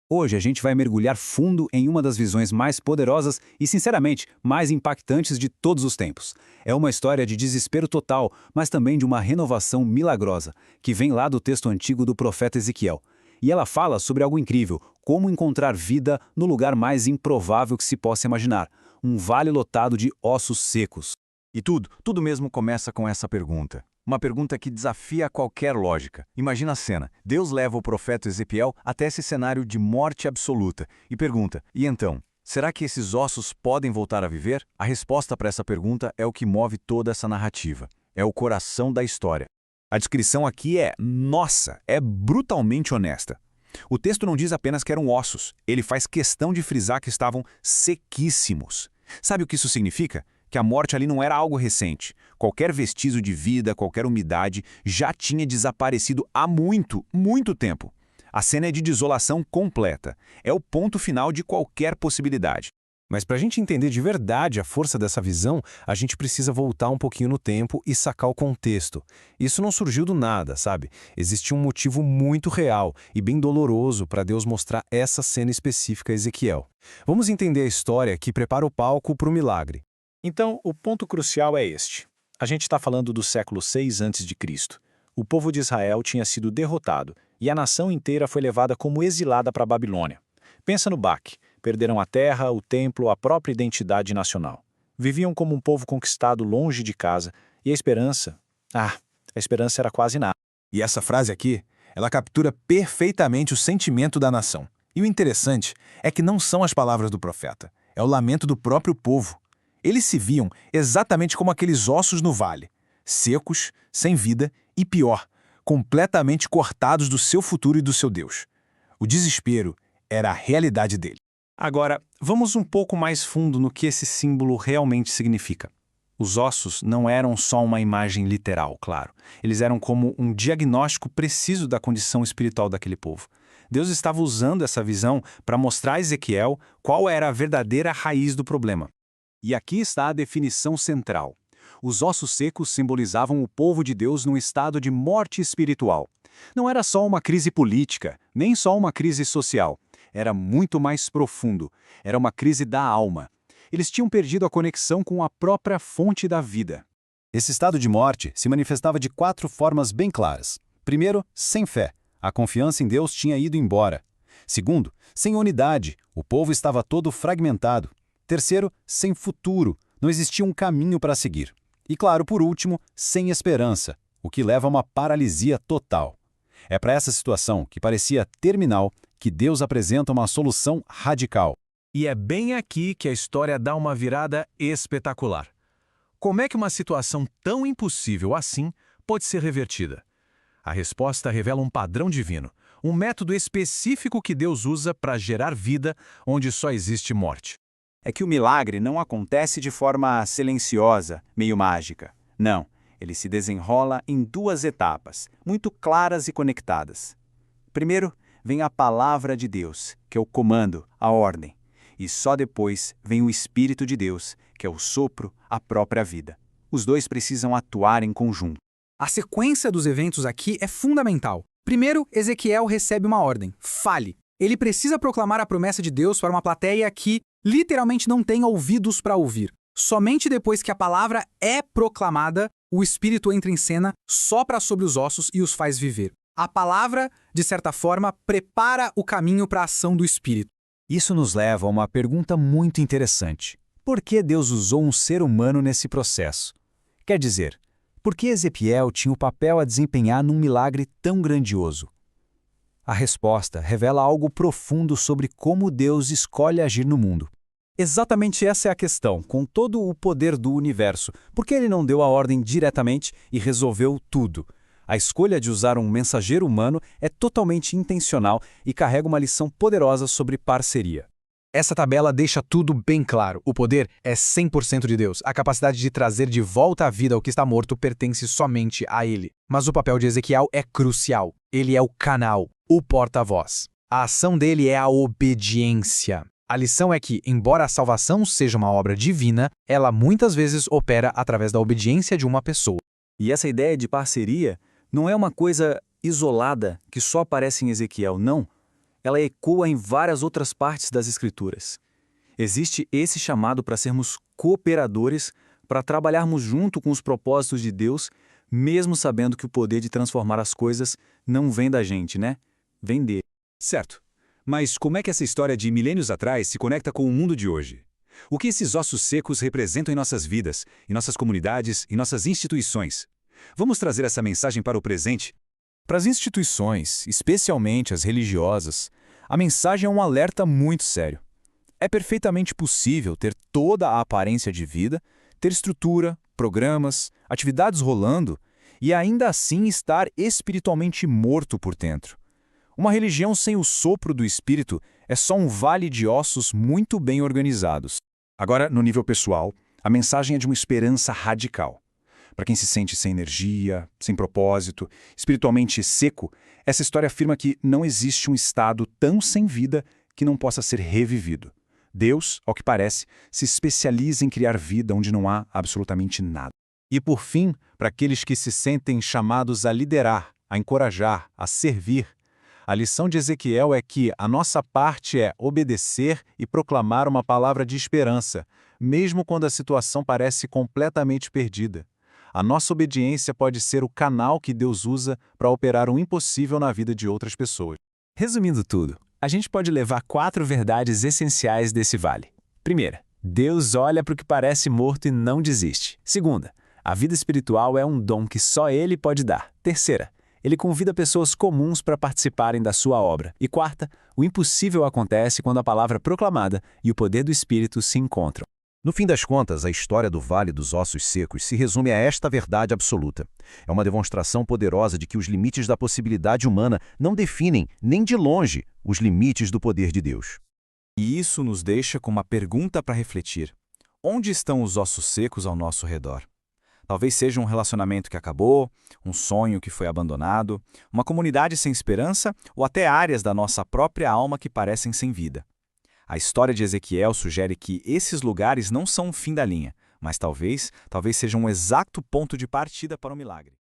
Hoje a gente vai mergulhar fundo em uma das visões mais poderosas e, sinceramente, mais impactantes de todos os tempos. É uma história de desespero total, mas também de uma renovação milagrosa, que vem lá do texto antigo do profeta Ezequiel. E ela fala sobre algo incrível, como encontrar vida no lugar mais improvável que se possa imaginar, um vale lotado de ossos secos. E tudo mesmo começa com essa pergunta. Uma pergunta que desafia qualquer lógica. Imagina a cena. Deus leva o profeta Ezequiel até esse cenário de morte absoluta e pergunta: e então, será que esses ossos podem voltar a viver? A resposta para essa pergunta é o que move toda essa narrativa. É o coração da história. A descrição aqui é brutalmente honesta. O texto não diz apenas que eram ossos, ele faz questão de frisar que estavam sequíssimos. Sabe o que isso significa? Que a morte ali não era algo recente. Qualquer vestígio de vida, qualquer umidade, já tinha desaparecido há muito tempo. A cena é de desolação completa. É o ponto final de qualquer possibilidade. Mas para a gente entender de verdade a força dessa visão, a gente precisa voltar um pouquinho no tempo e sacar o contexto. Isso não surgiu do nada, sabe? Existe um motivo muito real e bem doloroso para Deus mostrar essa cena específica a Ezequiel. Vamos entender a história que prepara o palco para o milagre. Então, o ponto crucial é este. A gente está falando do século 6 a.C. O povo de Israel tinha sido derrotado e a nação inteira foi levada como exilada para a Babilônia. Pensa no baque. Perderam a terra, o templo, a própria identidade nacional. Viviam como um povo conquistado longe de casa e a esperança era quase nada. E essa frase aqui, ela captura perfeitamente o sentimento da nação. E o interessante é que não são as palavras do profeta, é o lamento do próprio povo. Eles se viam exatamente como aqueles ossos no vale, secos, sem vida e, pior, completamente cortados do seu futuro e do seu Deus. O desespero era a realidade dele. Agora, vamos um pouco mais fundo no que esse símbolo realmente significa. Os ossos não eram só uma imagem literal, claro. Eles eram como um diagnóstico preciso da condição espiritual daquele povo. Deus estava usando essa visão para mostrar a Ezequiel qual era a verdadeira raiz do problema. E aqui está a definição central. Os ossos secos simbolizavam o povo de Deus num estado de morte espiritual. Não era só uma crise política, nem só uma crise social. Era muito mais profundo. Era uma crise da alma. Eles tinham perdido a conexão com a própria fonte da vida. Esse estado de morte se manifestava de 4 formas bem claras. Primeiro, sem fé. A confiança em Deus tinha ido embora. Segundo, sem unidade. O povo estava todo fragmentado. Terceiro, sem futuro. Não existia um caminho para seguir. E claro, por último, sem esperança, o que leva a uma paralisia total. É para essa situação, que parecia terminal, que Deus apresenta uma solução radical. E é bem aqui que a história dá uma virada espetacular. Como é que uma situação tão impossível assim pode ser revertida? A resposta revela um padrão divino, um método específico que Deus usa para gerar vida onde só existe morte. É que o milagre não acontece de forma silenciosa, meio mágica. Não, ele se desenrola em 2 etapas, muito claras e conectadas. Primeiro, vem a palavra de Deus, que é o comando, a ordem. E só depois vem o Espírito de Deus, que é o sopro, a própria vida. Os dois precisam atuar em conjunto. A sequência dos eventos aqui é fundamental. Primeiro, Ezequiel recebe uma ordem: fale. Ele precisa proclamar a promessa de Deus para uma plateia que literalmente não tem ouvidos para ouvir. Somente depois que a palavra é proclamada, o Espírito entra em cena, sopra sobre os ossos e os faz viver. A palavra, de certa forma, prepara o caminho para a ação do Espírito. Isso nos leva a uma pergunta muito interessante. Por que Deus usou um ser humano nesse processo? Quer dizer, por que Ezequiel tinha o papel a desempenhar num milagre tão grandioso? A resposta revela algo profundo sobre como Deus escolhe agir no mundo. Exatamente essa é a questão, com todo o poder do universo. Por que ele não deu a ordem diretamente e resolveu tudo? A escolha de usar um mensageiro humano é totalmente intencional e carrega uma lição poderosa sobre parceria. Essa tabela deixa tudo bem claro. O poder é 100% de Deus. A capacidade de trazer de volta à vida o que está morto pertence somente a Ele. Mas o papel de Ezequiel é crucial. Ele é o canal, o porta-voz. A ação dele é a obediência. A lição é que, embora a salvação seja uma obra divina, ela muitas vezes opera através da obediência de uma pessoa. E essa ideia de parceria não é uma coisa isolada que só aparece em Ezequiel, não. ela ecoa em várias outras partes das Escrituras. Existe esse chamado para sermos cooperadores, para trabalharmos junto com os propósitos de Deus, mesmo sabendo que o poder de transformar as coisas não vem da gente, né? Vem dele. Certo. Mas como é que essa história de milênios atrás se conecta com o mundo de hoje? O que esses ossos secos representam em nossas vidas, em nossas comunidades, em nossas instituições? Vamos trazer essa mensagem para o presente? Para as instituições, especialmente as religiosas, a mensagem é um alerta muito sério. É perfeitamente possível ter toda a aparência de vida, ter estrutura, programas, atividades rolando e ainda assim estar espiritualmente morto por dentro. Uma religião sem o sopro do espírito é só um vale de ossos muito bem organizados. Agora, no nível pessoal, a mensagem é de uma esperança radical. Para quem se sente sem energia, sem propósito, espiritualmente seco, essa história afirma que não existe um estado tão sem vida que não possa ser revivido. Deus, ao que parece, se especializa em criar vida onde não há absolutamente nada. E por fim, para aqueles que se sentem chamados a liderar, a encorajar, a servir, a lição de Ezequiel é que a nossa parte é obedecer e proclamar uma palavra de esperança, mesmo quando a situação parece completamente perdida. A nossa obediência pode ser o canal que Deus usa para operar o impossível na vida de outras pessoas. Resumindo tudo, a gente pode levar 4 verdades essenciais desse vale. Primeira, Deus olha para o que parece morto e não desiste. Segunda, a vida espiritual é um dom que só Ele pode dar. Terceira, Ele convida pessoas comuns para participarem da sua obra. E quarta, o impossível acontece quando a palavra proclamada e o poder do Espírito se encontram. No fim das contas, a história do Vale dos Ossos Secos se resume a esta verdade absoluta. É uma demonstração poderosa de que os limites da possibilidade humana não definem, nem de longe, os limites do poder de Deus. E isso nos deixa com uma pergunta para refletir. Onde estão os ossos secos ao nosso redor? Talvez seja um relacionamento que acabou, um sonho que foi abandonado, uma comunidade sem esperança ou até áreas da nossa própria alma que parecem sem vida. A história de Ezequiel sugere que esses lugares não são o fim da linha, mas talvez sejam um exato ponto de partida para o milagre.